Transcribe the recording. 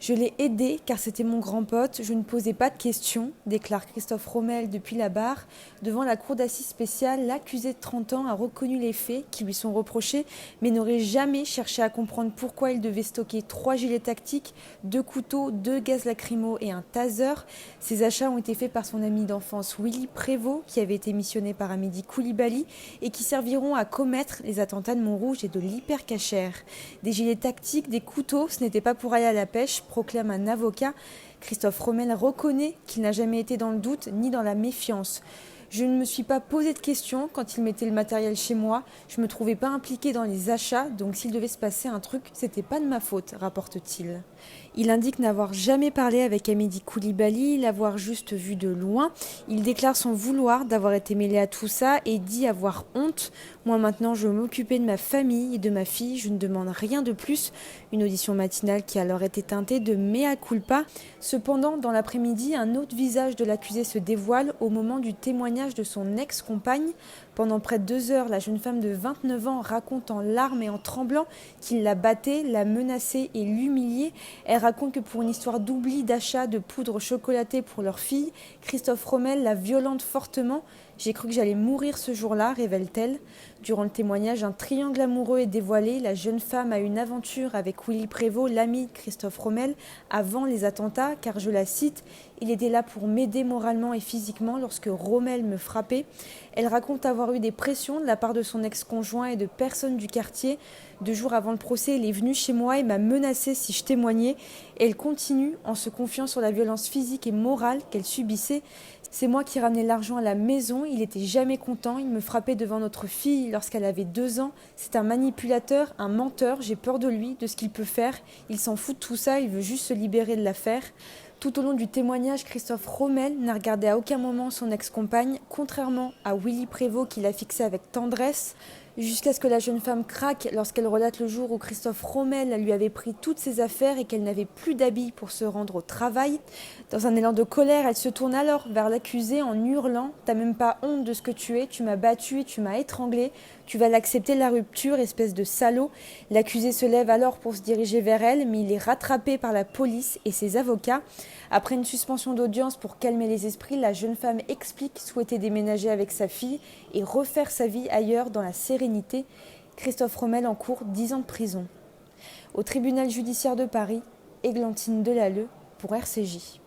Je l'ai aidé car c'était mon grand pote, je ne posais pas de questions, déclare Christophe Rommel depuis la barre. Devant la cour d'assises spéciale, l'accusé de 30 ans a reconnu les faits qui lui sont reprochés, mais n'aurait jamais cherché à comprendre pourquoi il devait stocker 3 gilets tactiques, 2 couteaux, 2 gaz lacrymaux et un taser. Ces achats ont été faits par son ami d'enfance Willy Prévost, qui avait été missionné par Amédi Coulibaly, et qui serviront à commettre les attentats de Montrouge et de l'hypercachère. Des gilets tactiques, des couteaux, ce n'était pas pour aller à la pêche, proclame un avocat. Christophe Rommel reconnaît qu'il n'a jamais été dans le doute ni dans la méfiance. Je ne me suis pas posé de questions quand il mettait le matériel chez moi. Je ne me trouvais pas impliqué dans les achats, donc s'il devait se passer un truc, c'était pas de ma faute, rapporte-t-il. Il indique n'avoir jamais parlé avec Amédi Coulibaly, l'avoir juste vu de loin. Il déclare son vouloir d'avoir été mêlé à tout ça et dit avoir honte. Moi maintenant, je veux m'occuper de ma famille et de ma fille, je ne demande rien de plus. Une audition matinale qui alors était teintée de mea culpa. Cependant, dans l'après-midi, un autre visage de l'accusé se dévoile au moment du témoignage de son ex-compagne. Pendant près de 2 heures, la jeune femme de 29 ans raconte en larmes et en tremblant qu'il la battait, la menaçait et l'humiliait. Elle raconte que pour une histoire d'oubli d'achat de poudre chocolatée pour leur fille, Christophe Rommel la violente fortement. J'ai cru que j'allais mourir ce jour-là, révèle-t-elle. Durant le témoignage, un triangle amoureux est dévoilé. La jeune femme a une aventure avec Willy Prévost, l'ami de Christophe Rommel, avant les attentats, car je la cite, « Il était là pour m'aider moralement et physiquement lorsque Rommel me frappait ». Elle raconte avoir eu des pressions de la part de son ex-conjoint et de personnes du quartier. 2 jours avant le procès, il est venu chez moi et m'a menacé si je témoignais. Et elle continue en se confiant sur la violence physique et morale qu'elle subissait. C'est moi qui ramenais l'argent à la maison, il était jamais content, il me frappait devant notre fille lorsqu'elle avait 2 ans. C'est un manipulateur, un menteur, j'ai peur de lui, de ce qu'il peut faire. Il s'en fout de tout ça, il veut juste se libérer de l'affaire. Tout au long du témoignage, Christophe Rommel n'a regardé à aucun moment son ex-compagne, contrairement à Willy Prévost qui l'a fixé avec tendresse, jusqu'à ce que la jeune femme craque lorsqu'elle relate le jour où Christophe Rommel lui avait pris toutes ses affaires et qu'elle n'avait plus d'habits pour se rendre au travail. Dans un élan de colère, elle se tourne alors vers l'accusé en hurlant « T'as même pas honte de ce que tu es, tu m'as battu et tu m'as étranglé, tu vas l'accepter la rupture, espèce de salaud ». L'accusé se lève alors pour se diriger vers elle, mais il est rattrapé par la police et ses avocats. Après une suspension d'audience pour calmer les esprits, la jeune femme explique souhaiter déménager avec sa fille et refaire sa vie ailleurs dans la sérénité. Christophe Rommel encourt 10 ans de prison. Au tribunal judiciaire de Paris, Églantine Delalleux pour RCJ.